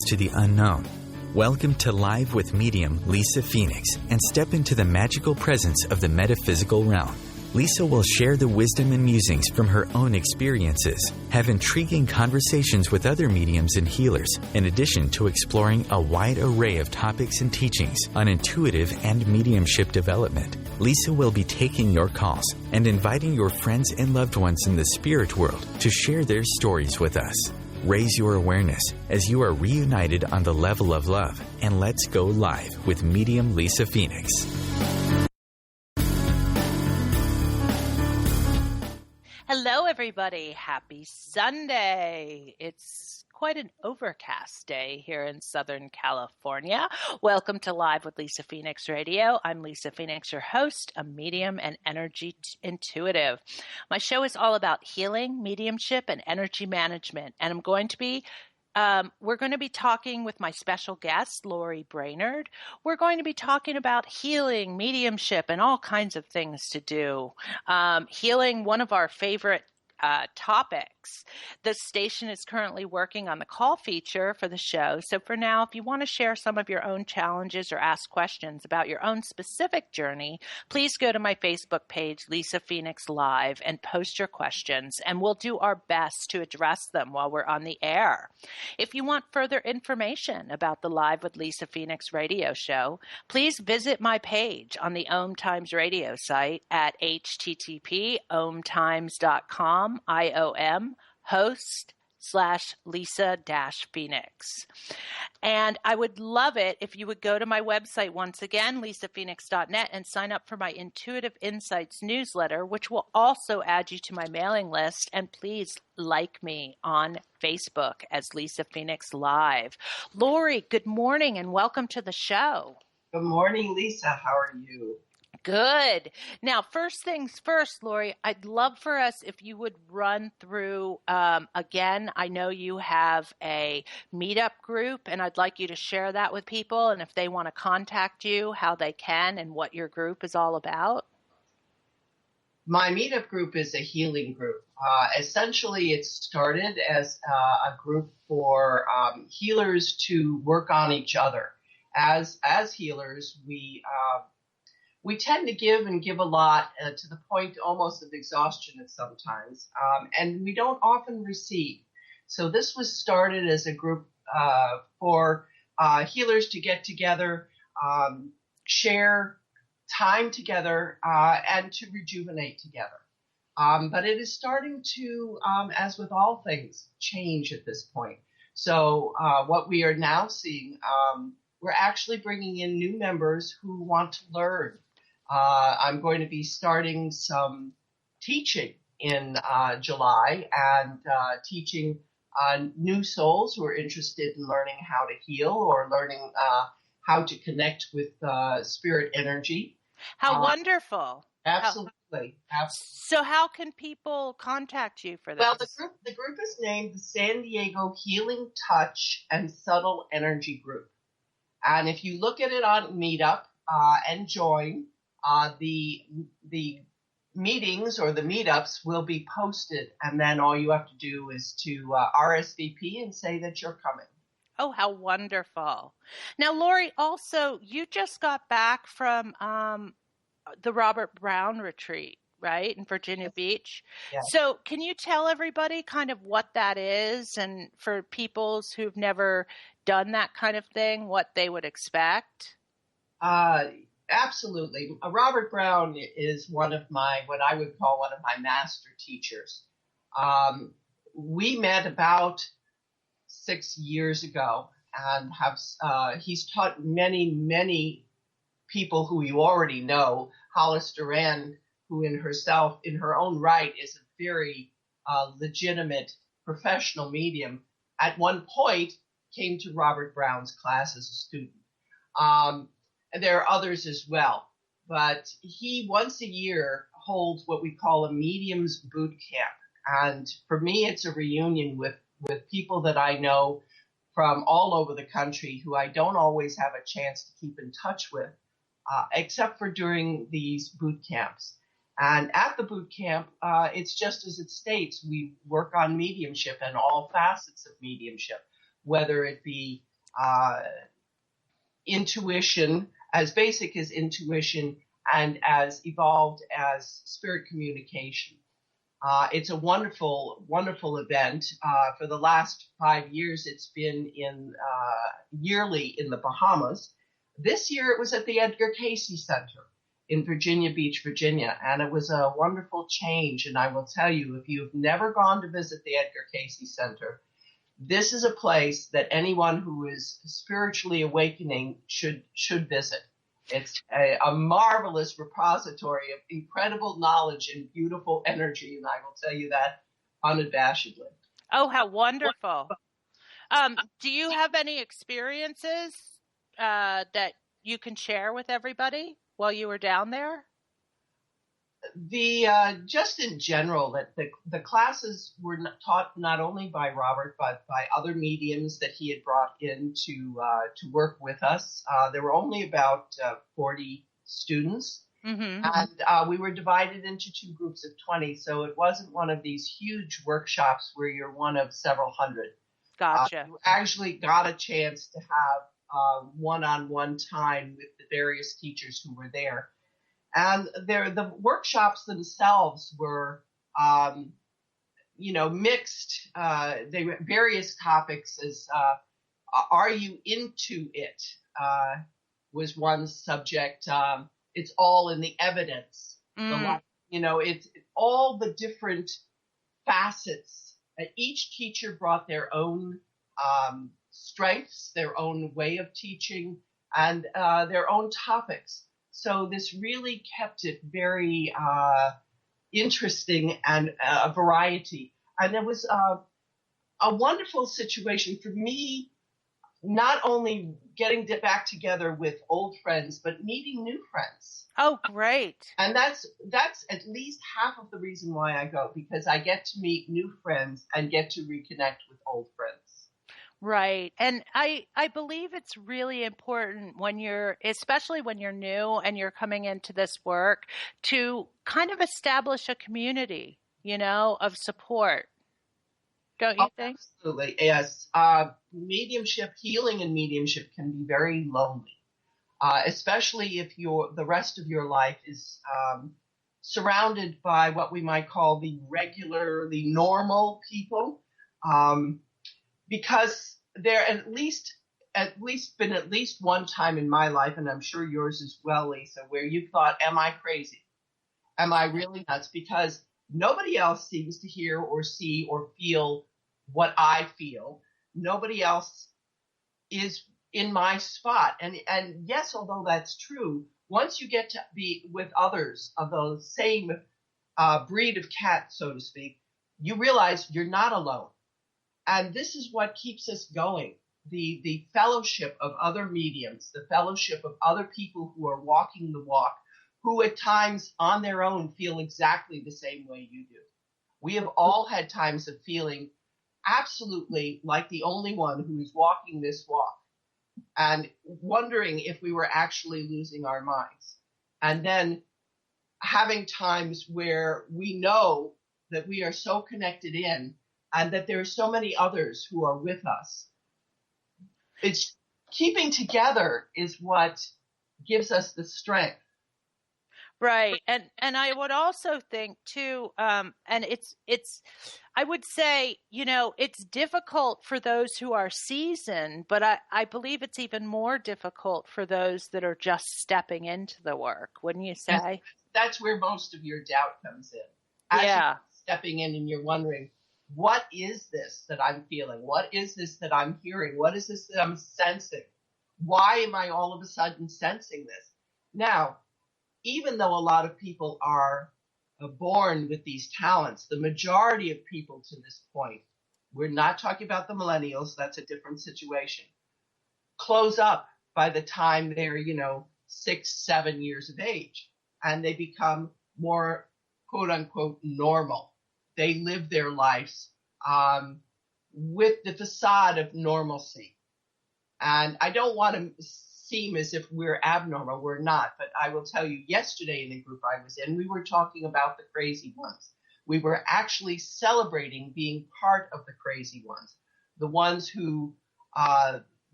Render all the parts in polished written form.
to the unknown. Welcome to Live with medium Lisa Phoenix, and step into the magical presence of the metaphysical realm. Lisa will share the wisdom and musings from her own experiences, have intriguing conversations with other mediums and healers, in addition to exploring a wide array of topics and teachings on intuitive and mediumship development. Lisa will be taking your calls and inviting your friends and loved ones in the spirit world to share their stories with us. Raise your awareness as you are reunited on the level of love, and let's go live with medium Lisa Phoenix. Hello, everybody. Happy Sunday. It's quite an overcast day here in Southern California. Welcome to Live with Lisa Phoenix Radio. I'm Lisa Phoenix, your host, a medium and energy intuitive. My show is all about healing, mediumship, and energy management. And we're going to be talking with my special guest, Lori Brainerd. We're going to be talking about healing, mediumship, and all kinds of things to do. Healing, one of our favorite topics. The station is currently working on the call feature for the show. So for now, if you want to share some of your own challenges or ask questions about your own specific journey, please go to my Facebook page, Lisa Phoenix Live, and post your questions, and we'll do our best to address them while we're on the air. If you want further information about the Live with Lisa Phoenix radio show, please visit my page on the OMTimes radio site at http://omtimes.com. IOM host/Lisa-Phoenix. And I would love it if you would go to my website once again, lisaphoenix.net, and sign up for my Intuitive Insights newsletter, which will also add you to my mailing list. And please like me on Facebook as Lisa Phoenix Live. Lori, good morning and welcome to the show. Good morning, Lisa. How are you? Good. Now, first things first, Lori, I'd love for us if you would run through, again, I know you have a meetup group, and I'd like you to share that with people, and if they want to contact you, how they can, and what your group is all about. My meetup group is a healing group. Essentially, it started as a group for healers to work on each other. As healers, we tend to give a lot to the point almost of exhaustion at sometimes, and we don't often receive. So this was started as a group for healers to get together, share time together, and to rejuvenate together. But it is starting to, as with all things, change at this point. So what we are now seeing, we're actually bringing in new members who want to learn. I'm going to be starting some teaching in July and teaching new souls who are interested in learning how to heal or learning how to connect with spirit energy. How wonderful. Absolutely. So how can people contact you for this? Well, the group is named the San Diego Healing Touch and Subtle Energy Group. And if you look at it on Meetup and join, the meetings or the meetups will be posted, and then all you have to do is to RSVP and say that you're coming. Oh, how wonderful. Now, Lori, also, you just got back from the Robert Brown retreat, right, in Virginia Beach. Yes. So can you tell everybody kind of what that is, and for people who've never done that kind of thing, what they would expect? Absolutely. Robert Brown is what I would call one of my master teachers. We met about 6 years ago and he's taught many, many people who you already know. Hollis Duran, who in her own right is a very legitimate professional medium, at one point came to Robert Brown's class as a student. And there are others as well. But he, once a year, holds what we call a medium's boot camp. And for me, it's a reunion with people that I know from all over the country who I don't always have a chance to keep in touch with, except for during these boot camps. And at the boot camp, it's just as it states, we work on mediumship and all facets of mediumship, whether it be uh, intuition, as basic as intuition, and as evolved as spirit communication. It's a wonderful, wonderful event. For the last 5 years, it's been yearly in the Bahamas. This year, it was at the Edgar Cayce Center in Virginia Beach, Virginia, and it was a wonderful change. And I will tell you, if you've never gone to visit the Edgar Cayce Center, this is a place that anyone who is spiritually awakening should visit. It's a marvelous repository of incredible knowledge and beautiful energy, and I will tell you that unabashedly. Oh, how wonderful. Do you have any experiences that you can share with everybody while you were down there? Just in general, that the classes were taught not only by Robert but by other mediums that he had brought in to work with us. There were only about 40 students, and we were divided into two groups of 20. So it wasn't one of these huge workshops where you're one of several hundred. Gotcha. You actually got a chance to have one-on-one time with the various teachers who were there. And the workshops themselves were, mixed. They were various topics as, are you into it? Was one subject. It's all in the evidence. It's all the different facets. Each teacher brought their own strengths, their own way of teaching, and their own topics. So this really kept it very interesting and a variety. And it was a wonderful situation for me, not only getting back together with old friends, but meeting new friends. Oh, great. And that's at least half of the reason why I go, because I get to meet new friends and get to reconnect with old friends. Right. And I believe it's really important especially when you're new and you're coming into this work, to kind of establish a community, of support. Don't you think? Absolutely. Yes. Mediumship, healing and mediumship can be very lonely, especially if the rest of your life is surrounded by what we might call the regularly normal people. Because there at least been at least one time in my life, and I'm sure yours as well, Lisa, where you thought, am I crazy? Am I really nuts? Because nobody else seems to hear or see or feel what I feel. Nobody else is in my spot. And yes, although that's true, once you get to be with others of the same breed of cat, so to speak, you realize you're not alone. And this is what keeps us going, the fellowship of other mediums, the fellowship of other people who are walking the walk, who at times on their own feel exactly the same way you do. We have all had times of feeling absolutely like the only one who is walking this walk and wondering if we were actually losing our minds. And then having times where we know that we are so connected in, and that there are so many others who are with us. It's keeping together is what gives us the strength. Right. And I would also think too, and it's, I would say, it's difficult for those who are seasoned, but I believe it's even more difficult for those that are just stepping into the work, wouldn't you say? That's where most of your doubt comes in. As you're stepping in and you're wondering, what is this that I'm feeling? What is this that I'm hearing? What is this that I'm sensing? Why am I all of a sudden sensing this? Now, even though a lot of people are born with these talents, the majority of people to this point, we're not talking about the millennials, that's a different situation, close up by the time they're, 6, 7 years of age, and they become more, quote unquote, normal. They live their lives with the facade of normalcy. And I don't want to seem as if we're abnormal. We're not. But I will tell you, yesterday in the group I was in, we were talking about the crazy ones. We were actually celebrating being part of the crazy ones, the ones who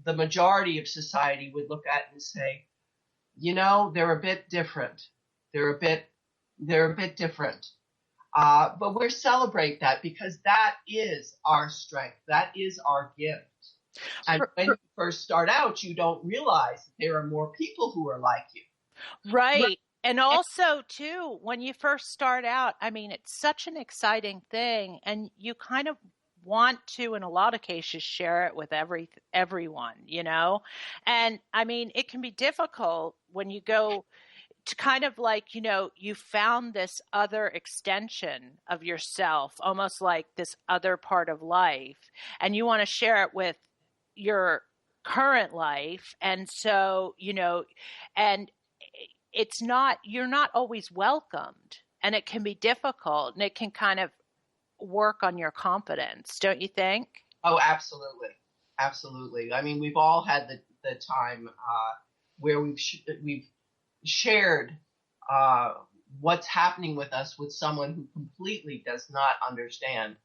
the majority of society would look at and say, they're a bit different. They're a bit different. But we celebrate that because that is our strength. That is our gift. And when you first start out, you don't realize that there are more people who are like you. Right. And also, too, when you first start out, I mean, it's such an exciting thing, and you kind of want to, in a lot of cases, share it with everyone, And I mean, it can be difficult when you go to kind of like, you found this other extension of yourself, almost like this other part of life, and you want to share it with your current life. And so, and you're not always welcomed, and it can be difficult, and it can kind of work on your confidence, don't you think? Oh, absolutely. Absolutely. I mean, we've all had the time where we've shared what's happening with us with someone who completely does not understand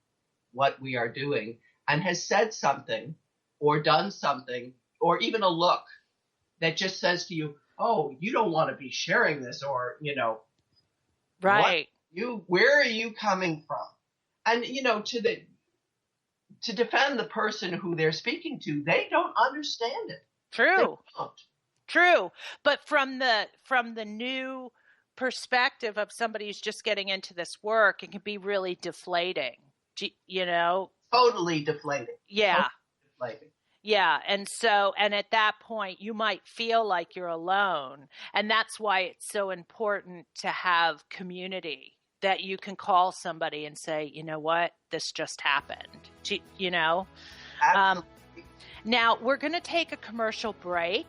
what we are doing and has said something or done something or even a look that just says to you, oh, you don't want to be sharing this, or, right. Where are you coming from? And, to defend the person who they're speaking to, they don't understand it. True. True. But from the new perspective of somebody who's just getting into this work, it can be really deflating, Totally deflating. Yeah. Totally deflating. Yeah. And at that point, you might feel like you're alone. And that's why it's so important to have community, that you can call somebody and say, you know what, this just happened, Absolutely. Now, we're going to take a commercial break,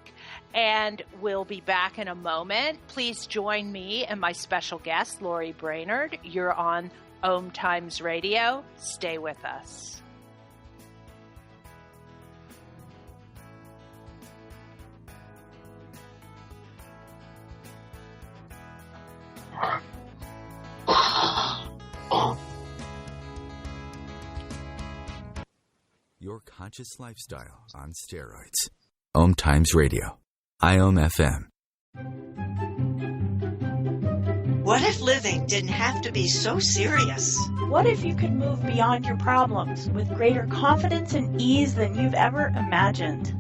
and we'll be back in a moment. Please join me and my special guest, Lori Brainerd. You're on OMTimes Radio. Stay with us. Your conscious lifestyle on steroids. OMTimes Radio. IOM FM. What if living didn't have to be so serious? What if you could move beyond your problems with greater confidence and ease than you've ever imagined?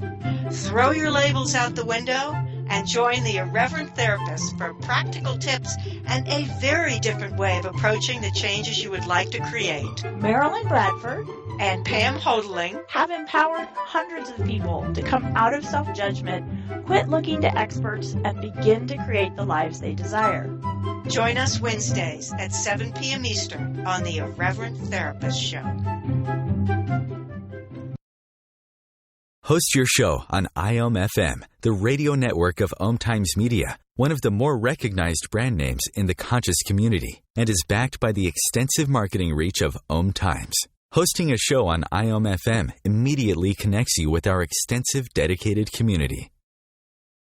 Throw your labels out the window and join the Irreverent Therapist for practical tips and a very different way of approaching the changes you would like to create. Marilyn Bradford and Pam Hodling have empowered hundreds of people to come out of self-judgment, quit looking to experts, and begin to create the lives they desire. Join us Wednesdays at 7 p.m. Eastern on the Irreverent Therapist Show. Host your show on IOM FM, the radio network of OMTimes Media, one of the more recognized brand names in the conscious community, and is backed by the extensive marketing reach of OMTimes. Hosting a show on IOM FM immediately connects you with our extensive dedicated community.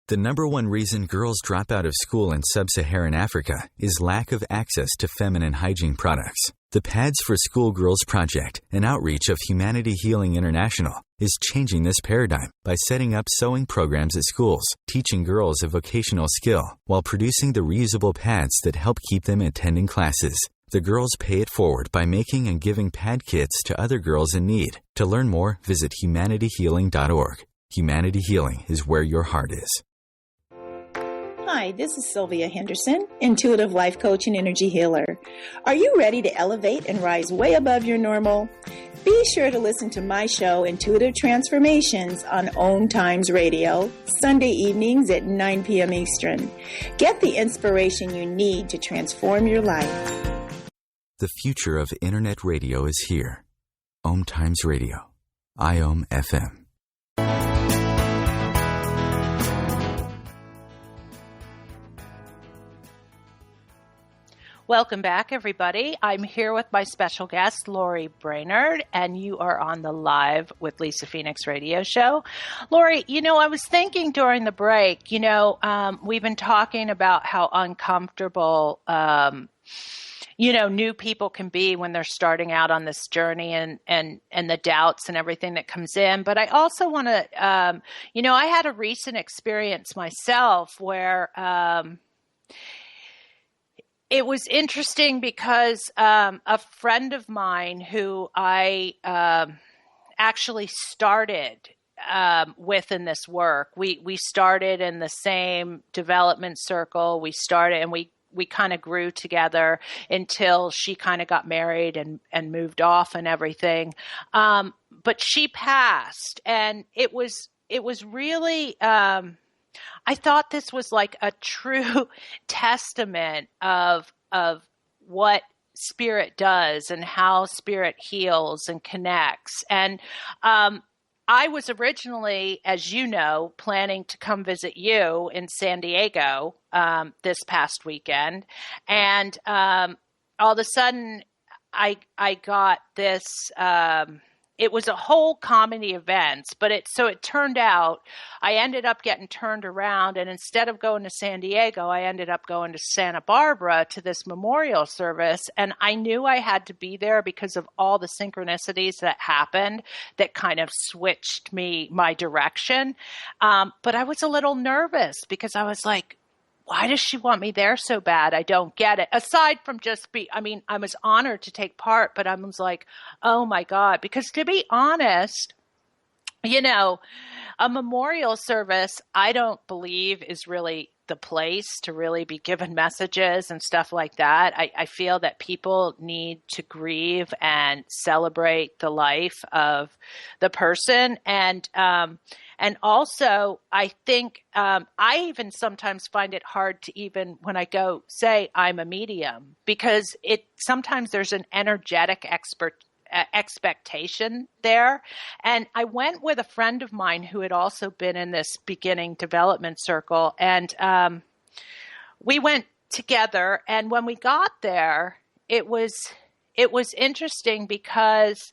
The number one reason girls drop out of school in sub-Saharan Africa is lack of access to feminine hygiene products. The Pads for Schoolgirls Project, an outreach of Humanity Healing International, is changing this paradigm by setting up sewing programs at schools, teaching girls a vocational skill, while producing the reusable pads that help keep them attending classes. The girls pay it forward by making and giving pad kits to other girls in need. To learn more, visit humanityhealing.org. Humanity Healing is where your heart is. Hi, this is Sylvia Henderson, intuitive life coach and energy healer. Are you ready to elevate and rise way above your normal? Be sure to listen to my show, Intuitive Transformations, on OMTimes Radio, Sunday evenings at 9 p.m. Eastern. Get the inspiration you need to transform your life. The future of Internet radio is here. OMTimes Radio. IOM FM. Welcome back, everybody. I'm here with my special guest, Lori Brainerd, and you are on the Live with Lisa Phoenix radio show. Lori, I was thinking during the break, we've been talking about how uncomfortable, new people can be when they're starting out on this journey, and the doubts and everything that comes in. But I also want to, I had a recent experience myself where it was interesting because a friend of mine who I actually started with in this work, we started in the same development circle. We started and we kind of grew together until she kind of got married and moved off and everything. But she passed, and it was really, I thought this was like a true testament of what spirit does and how spirit heals and connects. And, I was originally, as you know, planning to come visit you in San Diego this past weekend, and all of a sudden, I got this. It was a whole comedy event, but it turned out I ended up getting turned around, and instead of going to San Diego, I ended up going to Santa Barbara to this memorial service, and I knew I had to be there because of all the synchronicities that happened that kind of switched my direction. But I was a little nervous because I was like, why does she want me there so bad? I don't get it. Aside from just I was honored to take part, but I was like, oh my God. Because to be honest, a memorial service, I don't believe is really the place to really be given messages and stuff like that. I feel that people need to grieve and celebrate the life of the person. And also, I think I even sometimes find it hard to even when I go say I'm a medium, because sometimes there's an energetic expectation there. And I went with a friend of mine who had also been in this beginning development circle, and we went together. And when we got there, it was interesting because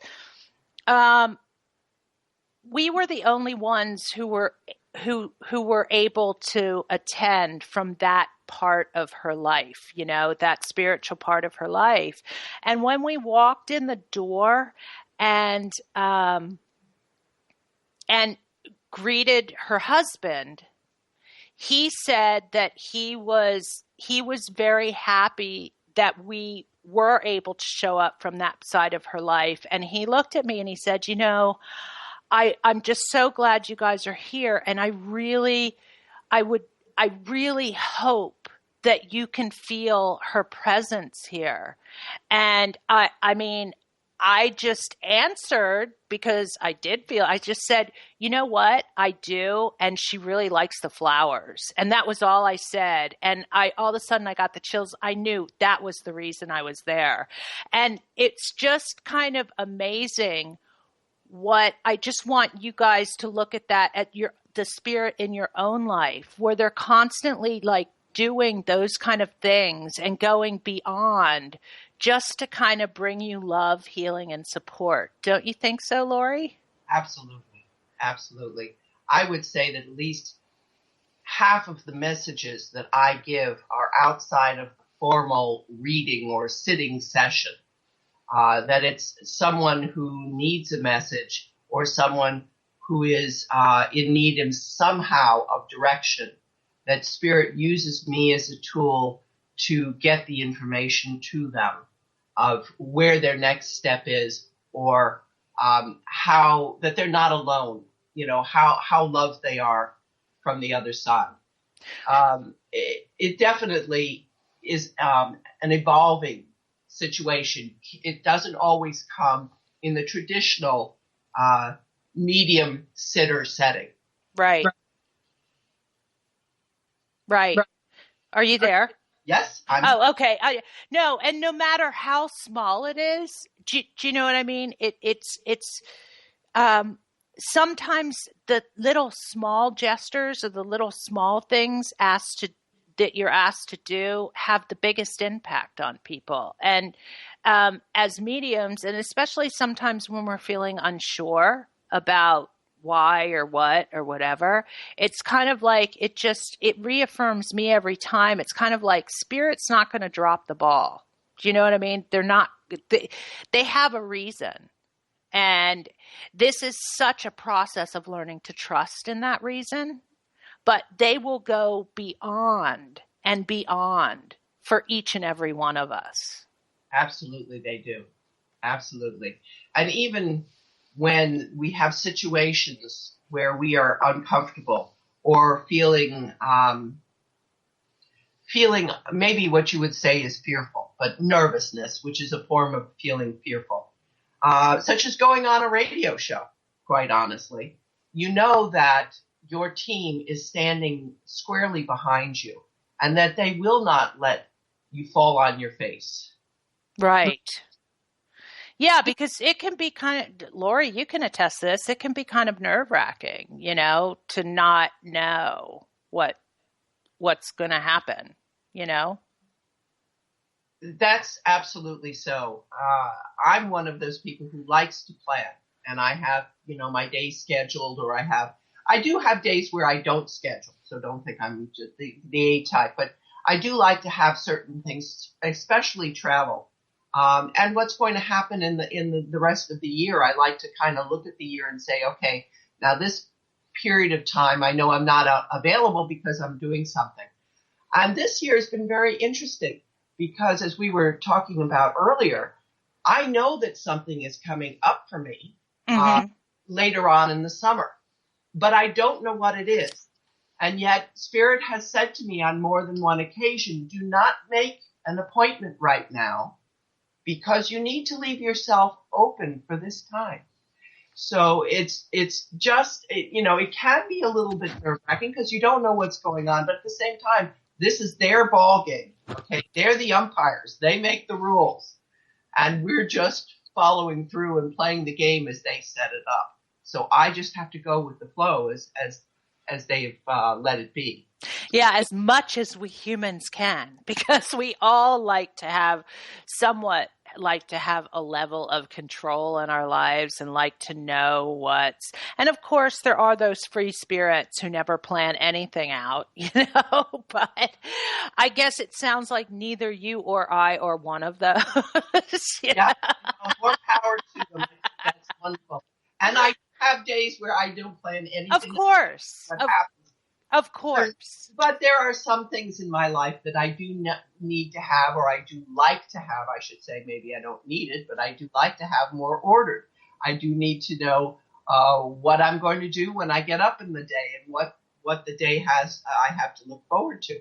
we were the only ones who were able to attend from that part of her life, that spiritual part of her life. And when we walked in the door and greeted her husband, he said that he was very happy that we were able to show up from that side of her life. And he looked at me and he said, I'm just so glad you guys are here. And I really hope that you can feel her presence here. And I just answered because I just said, you know what? I do. And she really likes the flowers. And that was all I said. And all of a sudden I got the chills. I knew that was the reason I was there. And it's just kind of amazing what I just want you guys to look at that, at the spirit in your own life, where they're constantly like doing those kind of things and going beyond just to kind of bring you love, healing, and support. Don't you think so, Lori? Absolutely. Absolutely. I would say that at least half of the messages that I give are outside of the formal reading or sitting session. That it's someone who needs a message or someone who is in need in somehow of direction, that Spirit uses me as a tool to get the information to them of where their next step is, or how that they're not alone, how loved they are from the other side. It definitely is an evolving situation. It doesn't always come in the traditional medium sitter setting. Right. Are you there? Yes. Okay. No, and no matter how small it is, do you know what I mean? It's sometimes the little small gestures or the little small things that you're asked to do have the biggest impact on people. And as mediums, and especially sometimes when we're feeling unsure about why or what or whatever, it's kind of like it reaffirms me every time. It's kind of like Spirit's not going to drop the ball. Do you know what I mean? They have a reason. And this is such a process of learning to trust in that reason, but they will go beyond and beyond for each and every one of us. Absolutely, they do. Absolutely. And even when we have situations where we are uncomfortable or feeling maybe what you would say is fearful, but nervousness, which is a form of feeling fearful, such as going on a radio show, quite honestly, you know that your team is standing squarely behind you and that they will not let you fall on your face. Right. Yeah, because it can be Lori, you can attest this, it can be kind of nerve-wracking, to not know what's going to happen, That's absolutely so. I'm one of those people who likes to plan, and I have, my days scheduled, or I do have days where I don't schedule, so don't think I'm just the A type, but I do like to have certain things, especially travel. And what's going to happen in the rest of the year, I like to kind of look at the year and say, okay, now this period of time, I know I'm not available because I'm doing something. And this year has been very interesting because, as we were talking about earlier, I know that something is coming up for me later on in the summer, but I don't know what it is. And yet Spirit has said to me on more than one occasion, do not make an appointment right now, because you need to leave yourself open for this time. So it's just, it can be a little bit nerve-wracking because you don't know what's going on. But at the same time, this is their ball game. Okay, they're the umpires. They make the rules. And we're just following through and playing the game as they set it up. So I just have to go with the flow as they've let it be. Yeah, as much as we humans can, because we all like to have a level of control in our lives and like to know and of course there are those free spirits who never plan anything out, but I guess it sounds like neither you or I are one of those. Yeah, more power to them. That's wonderful. And I have days where I don't plan anything. Of course. Happens. Of course. But there are some things in my life that I do need to have, or I do like to have, I should say. Maybe I don't need it, but I do like to have more ordered. I do need to know what I'm going to do when I get up in the day and what the day has I have to look forward to.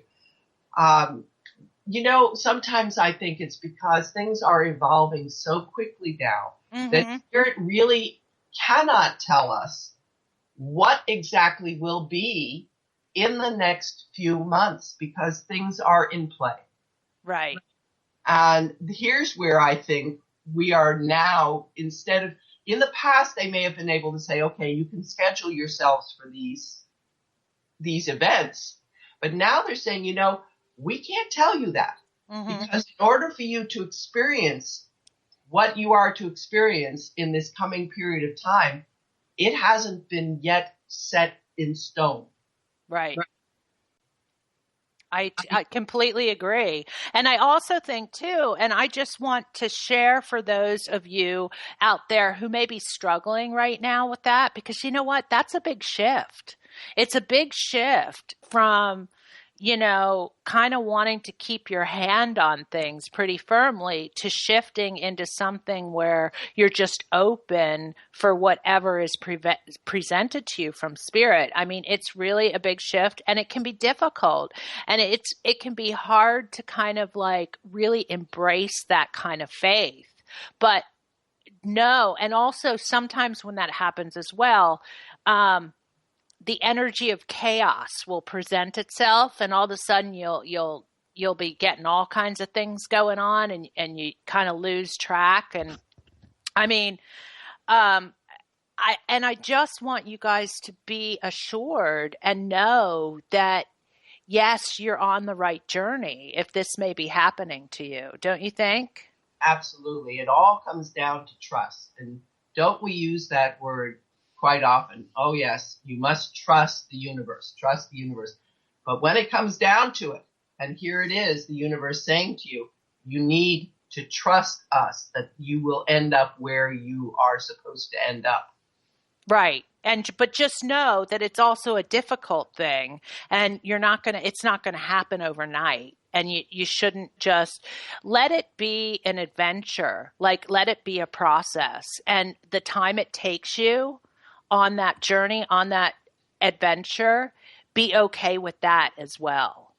Sometimes I think it's because things are evolving so quickly now that Spirit really cannot tell us what exactly will be in the next few months because things are in play. Right. And here's where I think we are now, instead of, in the past, they may have been able to say, okay, you can schedule yourselves for these events. But now they're saying, we can't tell you that because in order for you to experience what you are to experience in this coming period of time, it hasn't been yet set in stone. Right. I completely agree. And I also think too, and I just want to share for those of you out there who may be struggling right now with that, because you know what? That's a big shift. It's a big shift from, kind of wanting to keep your hand on things pretty firmly to shifting into something where you're just open for whatever is presented to you from Spirit. I mean, it's really a big shift and it can be difficult and it can be hard to kind of like really embrace that kind of faith. But no, and also sometimes when that happens as well, the energy of chaos will present itself, and all of a sudden you'll be getting all kinds of things going on, and you kind of lose track. And I mean, I just want you guys to be assured and know that yes, you're on the right journey if this may be happening to you. Don't you think? Absolutely. It all comes down to trust. And don't we use that word quite often? Oh, yes, you must trust the universe. Trust the universe. But when it comes down to it, and here it is, the universe saying to you, you need to trust us that you will end up where you are supposed to end up. Right. But just know that it's also a difficult thing, and it's not going to happen overnight. And you shouldn't just let it be an adventure, like let it be a process. And the time it takes you on that journey, on that adventure, be okay with that as well.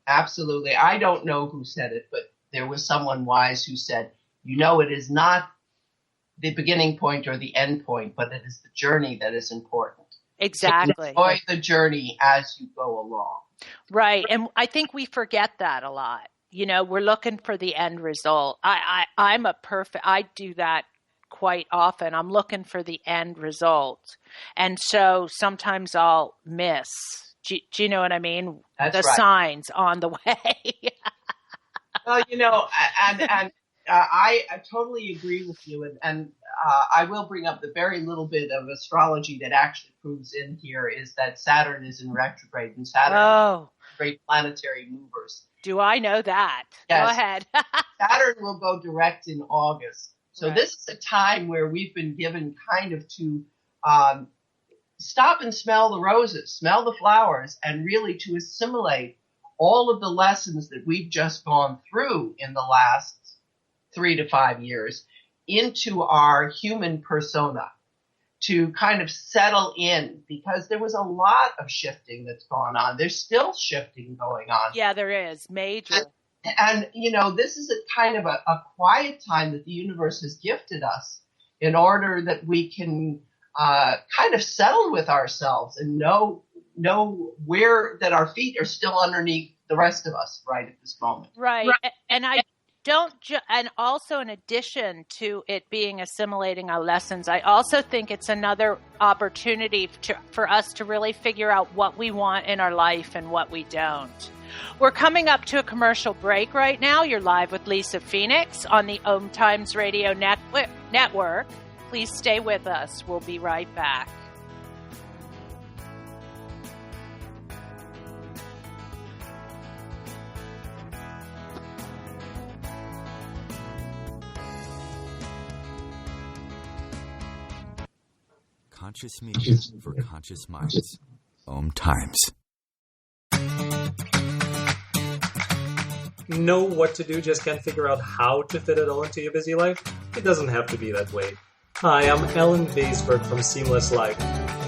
Absolutely. I don't know who said it, but there was someone wise who said, it is not the beginning point or the end point, but it is the journey that is important. Exactly. So enjoy the journey as you go along. Right. And I think we forget that a lot. We're looking for the end result. I do that quite often. I'm looking for the end result. And so sometimes I'll miss. Do you know what I mean? That's the right. Signs on the way. Well, I totally agree with you. And I will bring up the very little bit of astrology that actually proves in here is that Saturn is in retrograde, and Saturn is great planetary movers. Do I know that? Yes. Go ahead. Saturn will go direct in August. So Right. This is a time where we've been given kind of to stop and smell the roses, smell the flowers, and really to assimilate all of the lessons that we've just gone through in the last 3 to 5 years into our human persona, to kind of settle in, because there was a lot of shifting that's gone on. There's still shifting going on. Yeah, there is. Major. And this is a kind of a quiet time that the universe has gifted us in order that we can kind of settle with ourselves and know where that our feet are still underneath the rest of us right at this moment. Right. And I don't, and also in addition to it being assimilating our lessons, I also think it's another opportunity for us to really figure out what we want in our life and what we don't. We're coming up to a commercial break right now. You're live with Lisa Phoenix on the OMTimes Radio Network. Please stay with us. We'll be right back. Conscious media for conscious minds. OMTimes. Know what to do, just can't figure out how to fit it all into your busy life? It doesn't have to be that way. Hi, I'm Ellen Baisberg from Seamless Life.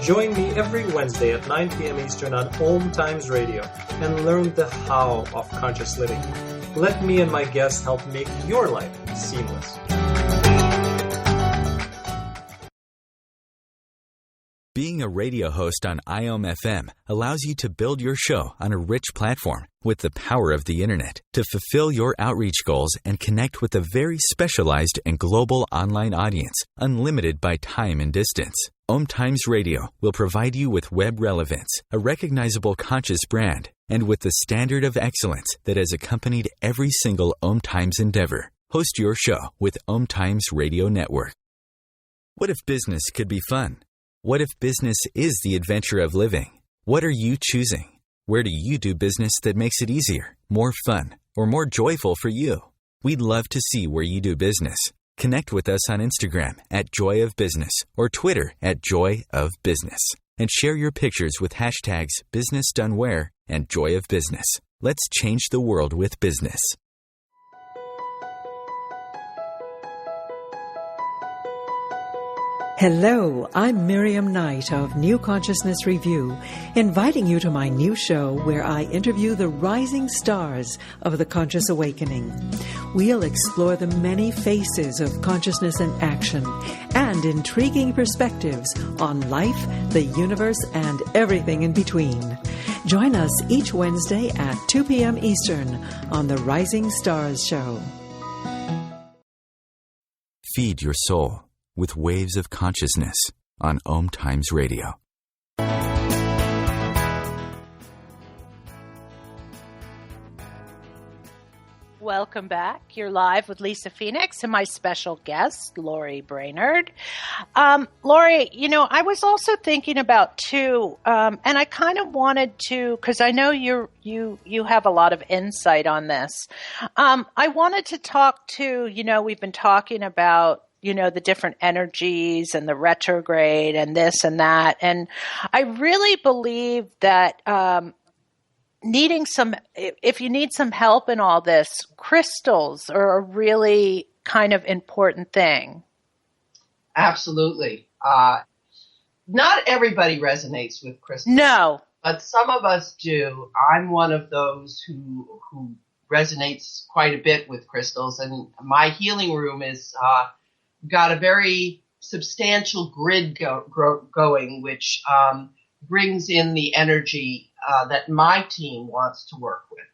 Join me every Wednesday at 9 p.m. Eastern on OMTimes Radio and learn the how of conscious living. Let me and my guests help make your life seamless. Being a radio host on IOM-FM allows you to build your show on a rich platform with the power of the internet to fulfill your outreach goals and connect with a very specialized and global online audience, unlimited by time and distance. OMTimes Radio will provide you with web relevance, a recognizable conscious brand, and with the standard of excellence that has accompanied every single OMTimes endeavor. Host your show with OMTimes Radio Network. What if business could be fun? What if business is the adventure of living? What are you choosing? Where do you do business that makes it easier, more fun, or more joyful for you? We'd love to see where you do business. Connect with us on Instagram at Joy of Business or Twitter at Joy of Business, and share your pictures with hashtags BusinessDoneWhere and Joy of Business. Let's change the world with business. Hello, I'm Miriam Knight of New Consciousness Review, inviting you to my new show where I interview the rising stars of the conscious awakening. We'll explore the many faces of consciousness in action and intriguing perspectives on life, the universe, and everything in between. Join us each Wednesday at 2 p.m. Eastern on the Rising Stars Show. Feed your soul with waves of consciousness on OMTimes Radio. Welcome back. You're live with Lisa Phoenix and my special guest, Lori Brainerd. Lori, I was also thinking about too, and I kind of wanted to, because I know you have a lot of insight on this. I wanted to talk to, we've been talking about, the different energies and the retrograde and this and that, and I really believe that. If you need some help in all this, crystals are a really kind of important thing. Absolutely. Not everybody resonates with crystals. No. But some of us do. I'm one of those who resonates quite a bit with crystals. And my healing room is got a very substantial grid going, which brings in the energy that my team wants to work with.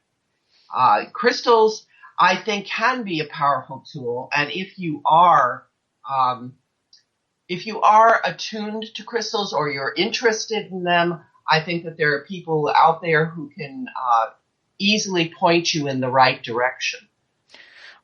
Crystals, I think, can be a powerful tool, and if you are attuned to crystals or you're interested in them, I think that there are people out there who can easily point you in the right direction.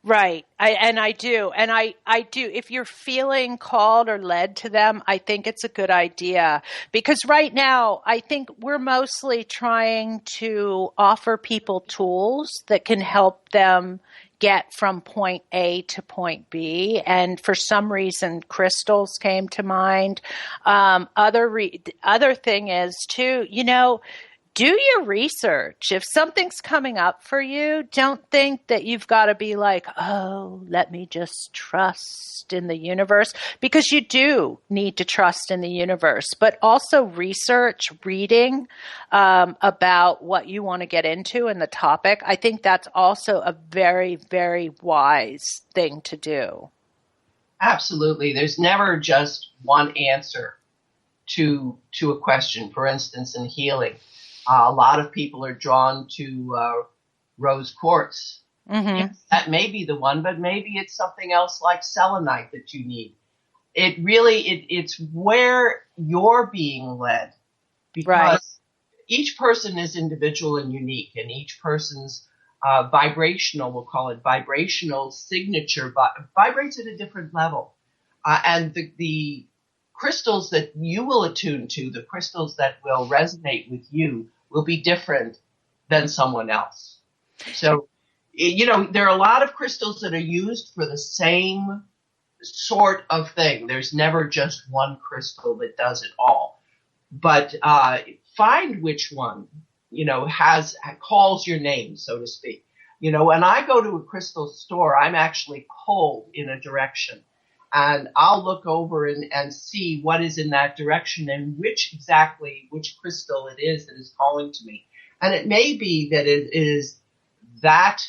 Right. I do. If you're feeling called or led to them, I think it's a good idea, because right now I think we're mostly trying to offer people tools that can help them get from point A to point B. And for some reason, crystals came to mind. Other thing is too, do your research. If something's coming up for you, don't think that you've got to be like, oh, let me just trust in the universe, because you do need to trust in the universe, but also reading about what you want to get into in the topic. I think that's also a very, very wise thing to do. Absolutely. There's never just one answer to a question. For instance, in healing, a lot of people are drawn to rose quartz. Mm-hmm. Yes, that may be the one, but maybe it's something else like selenite that you need. It's where you're being led, because right. Each person is individual and unique, and each person's vibrational, we'll call it vibrational signature, vibrates at a different level. And the crystals that you will attune to, the crystals that will resonate with you, will be different than someone else. So, there are a lot of crystals that are used for the same sort of thing. There's never just one crystal that does it all. But find which one, calls your name, so to speak. When I go to a crystal store, I'm actually pulled in a direction. And I'll look over and see what is in that direction and which crystal it is that is calling to me. And it may be that it is that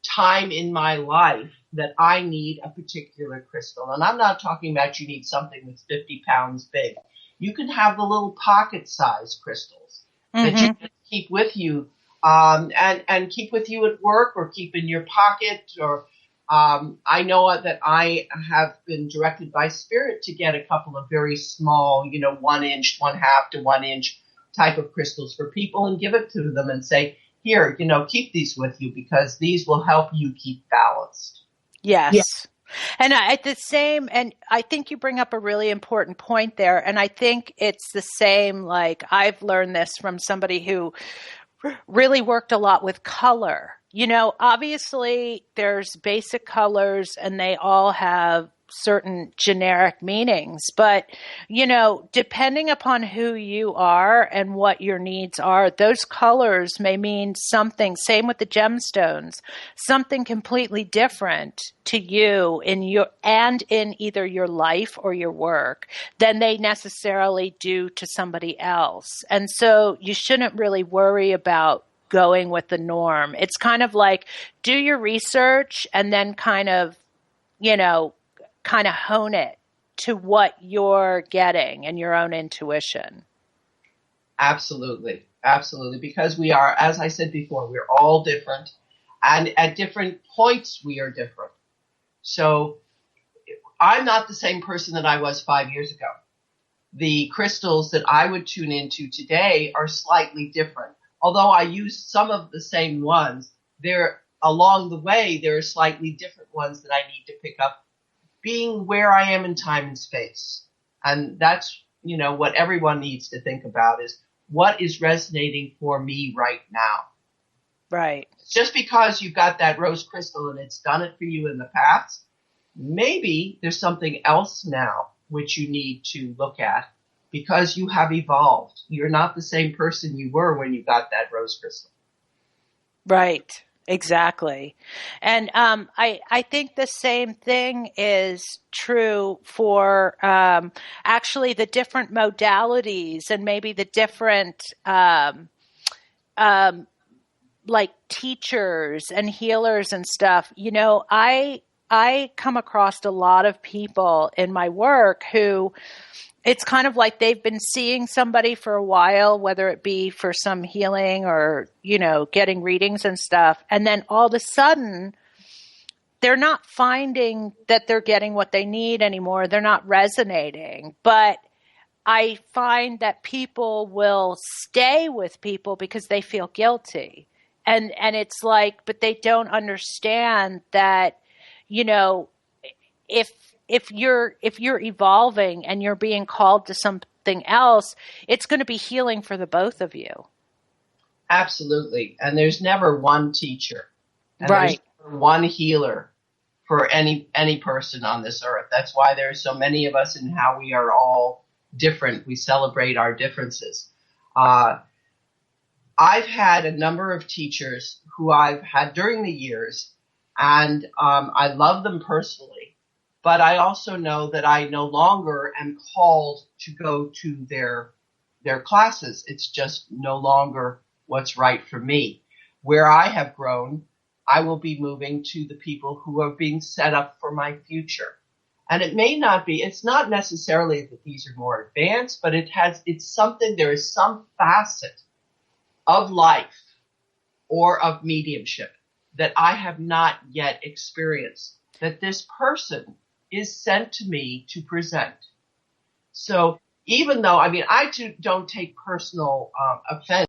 time in my life that I need a particular crystal. And I'm not talking about you need something that's 50 pounds big. You can have the little pocket-sized crystals that you can keep with you, and keep with you at work, or keep in your pocket, or I know that I have been directed by Spirit to get a couple of very small, 1 inch, 1/2 to 1 inch type of crystals for people, and give it to them and say, here, keep these with you, because these will help you keep balanced. Yes. Yeah. And I think you bring up a really important point there. And I think it's the same, like I've learned this from somebody who really worked a lot with color. Obviously there's basic colors and they all have certain generic meanings, but, depending upon who you are and what your needs are, those colors may mean something, same with the gemstones, something completely different to you in either your life or your work than they necessarily do to somebody else. And so you shouldn't really worry about going with the norm. It's kind of like, do your research and then kind of hone it to what you're getting and your own intuition. Absolutely. Absolutely. Because we are, as I said before, we're all different, and at different points we are different. So I'm not the same person that I was 5 years ago. The crystals that I would tune into today are slightly different. Although I use some of the same ones, they're along the way, there are slightly different ones that I need to pick up, being where I am in time and space. And that's, what everyone needs to think about is what is resonating for me right now. Right. Just because you've got that rose crystal and it's done it for you in the past, maybe there's something else now which you need to look at because you have evolved. You're not the same person you were when you got that rose crystal. Right. Exactly. And I think the same thing is true for actually the different modalities and maybe the different like teachers and healers and stuff. I come across a lot of people in my work who it's kind of like they've been seeing somebody for a while, whether it be for some healing or, getting readings and stuff. And then all of a sudden, they're not finding that they're getting what they need anymore. They're not resonating. But I find that people will stay with people because they feel guilty. And it's like, but they don't understand that, if you're evolving and you're being called to something else, it's going to be healing for the both of you. Absolutely. And there's never one teacher. And right. There's never one healer for any person on this earth. That's why there's so many of us and how we are all different. We celebrate our differences. I've had a number of teachers who I've had during the years, and I love them personally. But I also know that I no longer am called to go to their classes. It's just no longer what's right for me. Where I have grown, I will be moving to the people who are being set up for my future. And it's not necessarily that these are more advanced, but there is some facet of life or of mediumship that I have not yet experienced, that this person is sent to me to present. So even though, I don't take personal offense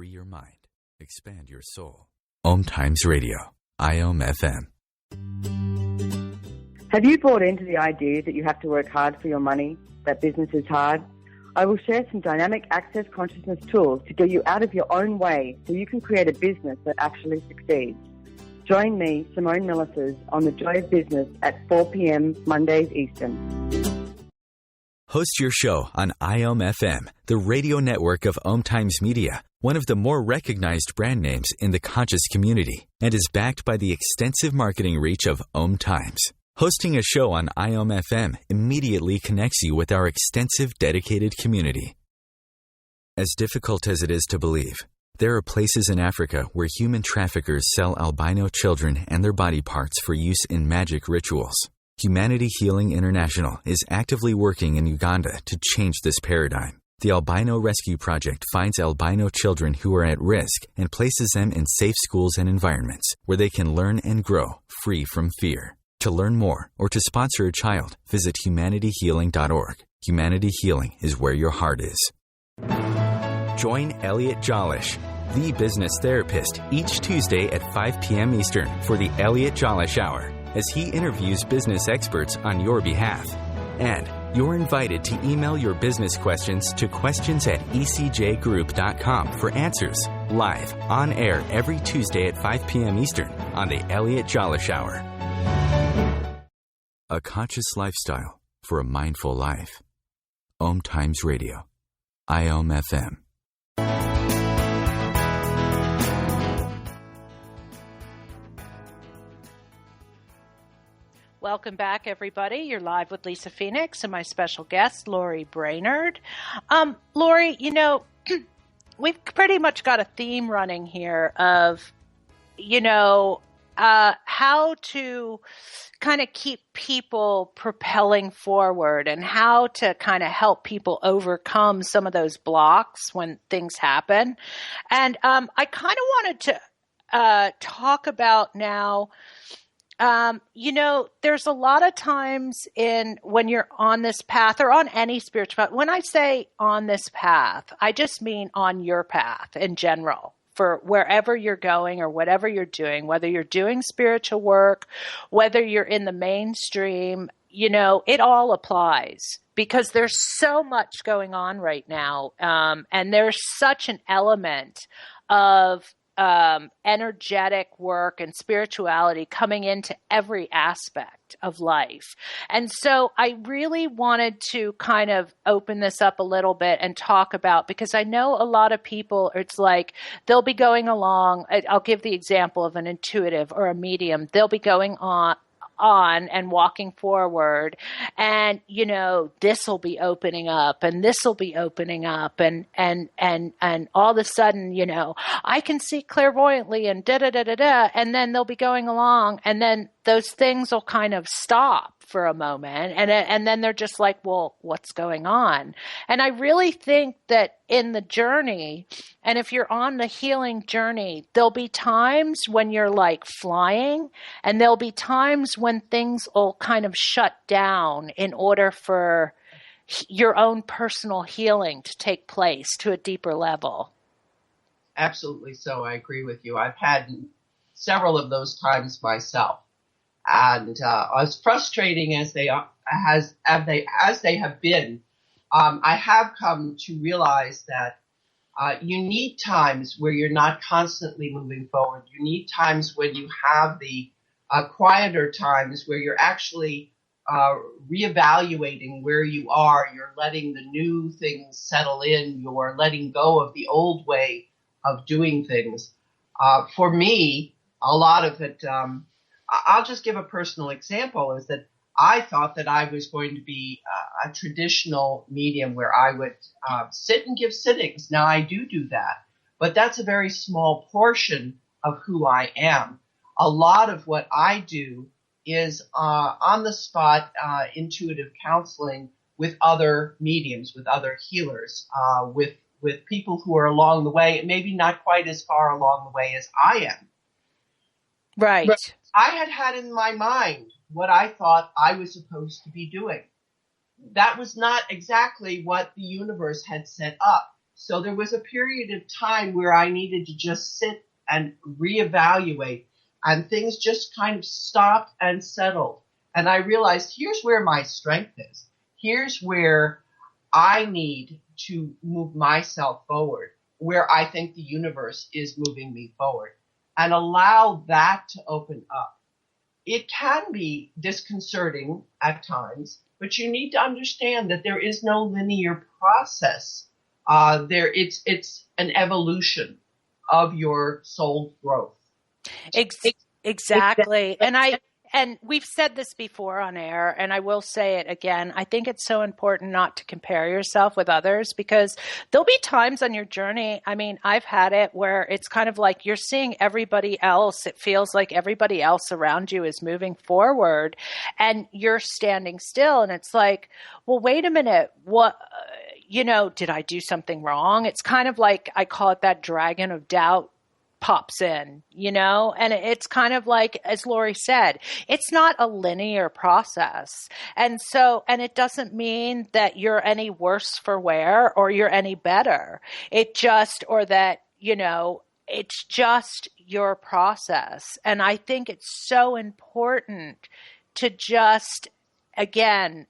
free your mind, expand your soul. OMTimes Radio, IOM FM. Have you bought into the idea that you have to work hard for your money, that business is hard? I will share some dynamic access consciousness tools to get you out of your own way so you can create a business that actually succeeds. Join me, Simone Millicers, on The Joy of Business at 4 p.m. Mondays Eastern. Host your show on IOM FM, the radio network of OMTimes Media, one of the more recognized brand names in the conscious community, and is backed by the extensive marketing reach of OMTimes. Hosting a show on IOM FM immediately connects you with our extensive dedicated community. As difficult as it is to believe, there are places in Africa where human traffickers sell albino children and their body parts for use in magic rituals. Humanity Healing International is actively working in Uganda to change this paradigm. The Albino Rescue Project finds albino children who are at risk and places them in safe schools and environments where they can learn and grow free from fear. To learn more or to sponsor a child, visit humanityhealing.org. Humanity Healing is where your heart is. Join Elliot Jolish, the business therapist, each Tuesday at 5 p.m. Eastern for the Elliot Jolish Hour, as he interviews business experts on your behalf. And you're invited to email your business questions to questions@ecjgroup.com for answers, live, on air every Tuesday at 5 p.m. Eastern on the Elliot Jolish Hour. A conscious lifestyle for a mindful life. OMTimes Radio, IOM FM. Welcome back, everybody. You're live with Lisa Phoenix and my special guest, Lori Brainerd. Lori, we've pretty much got a theme running here of, how to kind of keep people propelling forward and how to kind of help people overcome some of those blocks when things happen. And I kind of wanted to talk about now, there's a lot of times when you're on this path or on any spiritual path. When I say on this path, I just mean on your path in general. For wherever you're going or whatever you're doing, whether you're doing spiritual work, whether you're in the mainstream, it all applies because there's so much going on right now. And there's such an element of energetic work and spirituality coming into every aspect of life. And so I really wanted to kind of open this up a little bit and talk about, because I know a lot of people, it's like they'll be going along. I'll give the example of an intuitive or a medium. They'll be going on and walking forward, and this will be opening up and this will be opening up, and all of a sudden I can see clairvoyantly and and then they'll be going along, and then those things will kind of stop for a moment, and then they're just like, well, what's going on? And I really think that in the journey, and if you're on the healing journey, there'll be times when you're like flying, and there'll be times when things will kind of shut down in order for your own personal healing to take place to a deeper level. Absolutely so. I agree with you. I've had several of those times myself. And as frustrating as they are, as they have been, I have come to realize that you need times where you're not constantly moving forward. You need times when you have the quieter times where you're actually reevaluating where you are. You're letting the new things settle in. You're letting go of the old way of doing things. For me, a lot of it. I'll just give a personal example, is that I thought that I was going to be a traditional medium where I would sit and give sittings. Now, I do that, but that's a very small portion of who I am. A lot of what I do is on-the-spot intuitive counseling with other mediums, with other healers, with people who are along the way, and maybe not quite as far along the way as I am. Right. But I had in my mind what I thought I was supposed to be doing. That was not exactly what the universe had set up. So there was a period of time where I needed to just sit and reevaluate, and things just kind of stopped and settled. And I realized here's where my strength is. Here's where I need to move myself forward, where I think the universe is moving me forward, and allow that to open up. It can be disconcerting at times, but you need to understand that there is no linear process. It's an evolution of your soul growth. Exactly. And we've said this before on air, and I will say it again. I think it's so important not to compare yourself with others, because there'll be times on your journey. I mean, I've had it where it's kind of like you're seeing everybody else. It feels like everybody else around you is moving forward and you're standing still. And it's like, well, wait a minute. What, did I do something wrong? It's kind of like, I call it that dragon of doubt pops in, and it's kind of like, as Lori said, it's not a linear process. And it doesn't mean that you're any worse for wear or you're any better. It's just your process. And I think it's so important to just, again,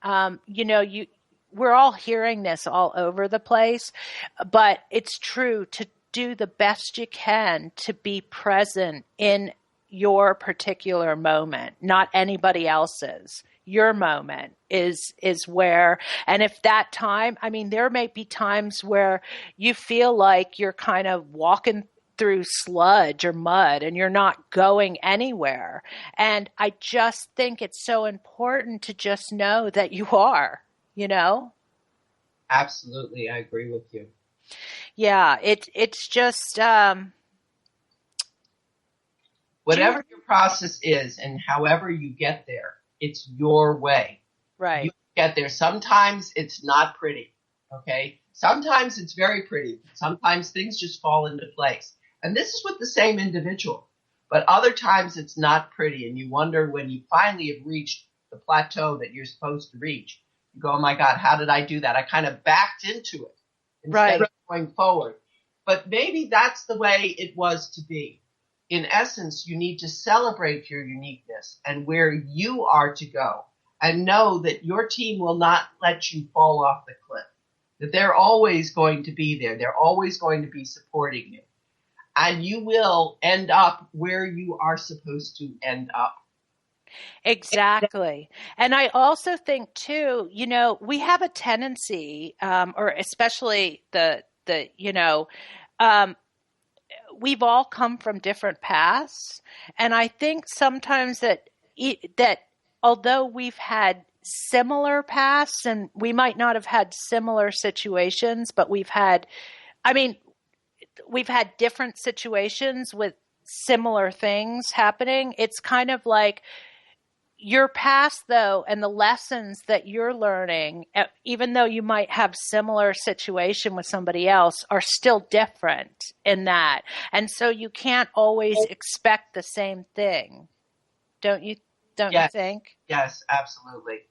we're all hearing this all over the place, but it's true to do the best you can to be present in your particular moment, not anybody else's. Your moment is where, and if that time, I mean, there may be times where you feel like you're kind of walking through sludge or mud and you're not going anywhere. And I just think it's so important to just know that you are, Absolutely. I agree with you. Yeah, it's just whatever your process is and however you get there, it's your way. Right. You get there. Sometimes it's not pretty. Okay. Sometimes it's very pretty. Sometimes things just fall into place. And this is with the same individual. But other times it's not pretty. And you wonder when you finally have reached the plateau that you're supposed to reach. You go, oh my God, how did I do that? I kind of backed into it instead of going forward. But maybe that's the way it was to be. In essence, you need to celebrate your uniqueness and where you are to go, and know that your team will not let you fall off the cliff, that they're always going to be there. They're always going to be supporting you. And you will end up where you are supposed to end up. Exactly. And I also think too, we have a tendency, or especially we've all come from different paths. And I think sometimes that although we've had similar paths and we might not have had similar situations, but we've had different situations with similar things happening. It's kind of like, your past, though, and the lessons that you're learning, even though you might have similar situation with somebody else, are still different in that. And so you can't always expect the same thing. Don't you think? Yes, absolutely.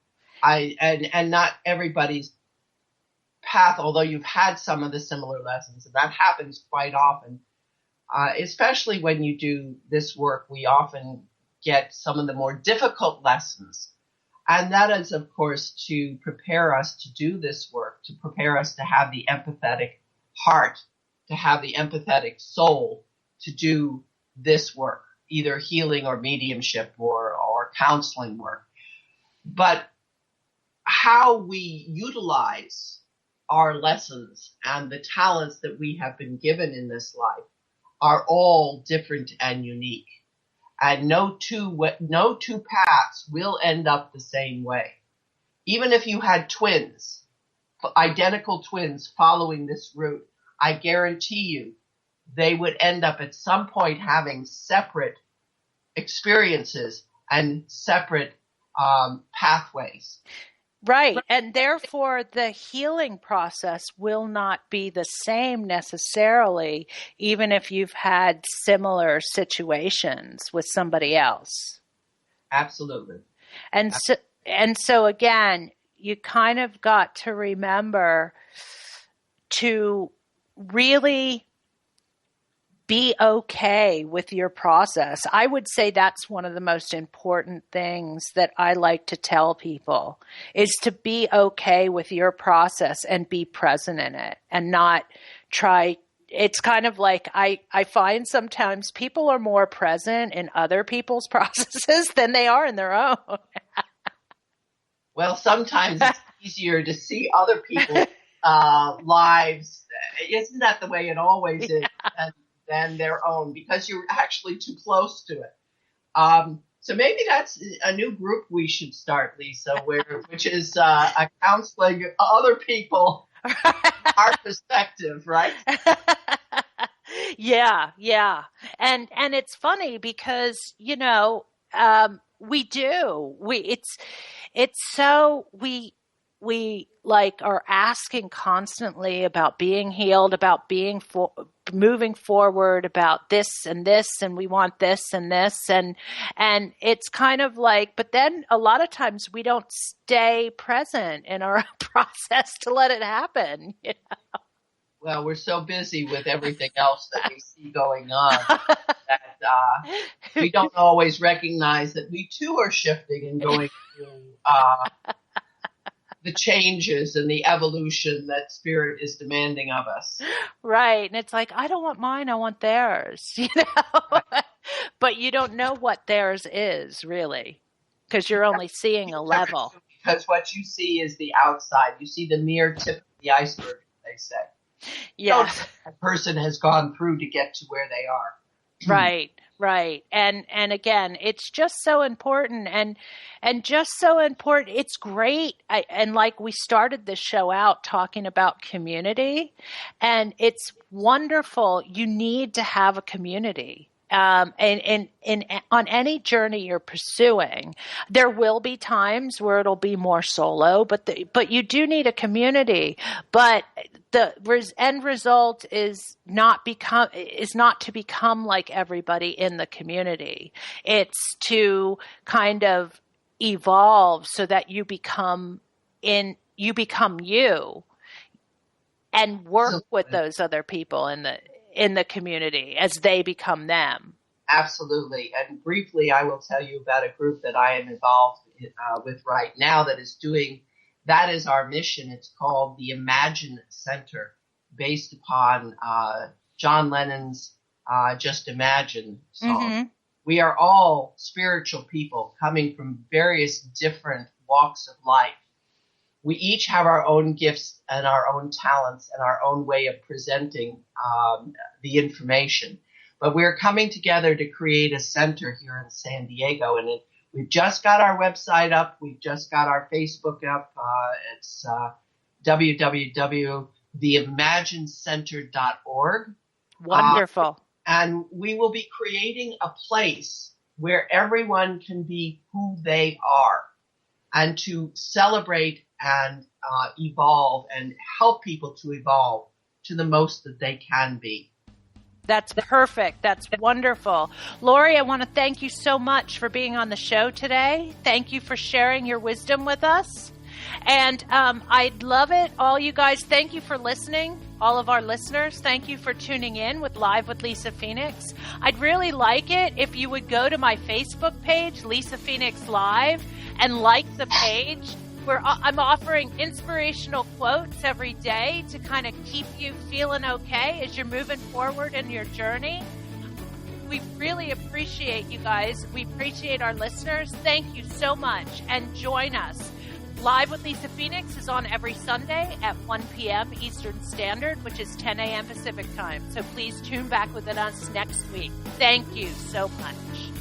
And not everybody's path, although you've had some of the similar lessons, and that happens quite often. Especially when you do this work, we often get some of the more difficult lessons. And that is, of course, to prepare us to do this work, to prepare us to have the empathetic heart, to have the empathetic soul to do this work, either healing or mediumship or counseling work. But how we utilize our lessons and the talents that we have been given in this life are all different and unique. And no two paths will end up the same way. Even if you had twins, identical twins following this route, I guarantee you they would end up at some point having separate experiences and separate pathways. Right. And therefore, the healing process will not be the same necessarily, even if you've had similar situations with somebody else. Absolutely. And so again, you kind of got to remember to really be okay with your process. I would say that's one of the most important things that I like to tell people, is to be okay with your process and be present in it and not try. It's kind of like I find sometimes people are more present in other people's processes than they are in their own. Well, sometimes it's easier to see other people's lives. Isn't that the way it always is? Than their own, because you're actually too close to it. So maybe that's a new group we should start, Lisa, which is a counseling other people, our perspective, right? Yeah. And it's funny because, we do. We like are asking constantly about being healed, about moving forward, about this, and we want this and this. And it's kind of like, but then a lot of times we don't stay present in our process to let it happen. Well, we're so busy with everything else that we see going on that we don't always recognize that we too are shifting and going through the changes and the evolution that spirit is demanding of us. Right. And it's like, I don't want mine, I want theirs, But you don't know what theirs is, really, because you're only seeing a level. Because what you see is the outside. You see the mere tip of the iceberg, they say. Yeah. A person has gone through to get to where they are. Right. And again, it's just so important and just so important. It's great. And like we started this show out talking about community, and it's wonderful. You need to have a community. And on any journey you're pursuing, there will be times where it'll be more solo, but you do need a community. But the end result is not to become like everybody in the community. It's to kind of evolve so that you become you and work with those other people in the community as they become them. Absolutely. And briefly, I will tell you about a group that I am involved with right now that is our mission. It's called the Imagine Center, based upon John Lennon's Just Imagine song. Mm-hmm. We are all spiritual people coming from various different walks of life. We each have our own gifts and our own talents and our own way of presenting the information. But we're coming together to create a center here in San Diego. And we've just got our website up. We've just got our Facebook up. It's www.theimaginecenter.org. Wonderful. And we will be creating a place where everyone can be who they are and to celebrate and evolve and help people to evolve to the most that they can be. That's perfect. That's wonderful. Lori, I want to thank you so much for being on the show today. Thank you for sharing your wisdom with us. And I'd love it. All you guys, thank you for listening. All of our listeners, thank you for tuning in with Live with Lisa Phoenix. I'd really like it if you would go to my Facebook page, Lisa Phoenix Live, and like the page. I'm offering inspirational quotes every day to kind of keep you feeling okay as you're moving forward in your journey. We really appreciate you guys. We appreciate our listeners. Thank you so much. And join us. Live with Lisa Phoenix is on every Sunday at 1 p.m. Eastern Standard, which is 10 a.m. Pacific time. So please tune back with us next week. Thank you so much.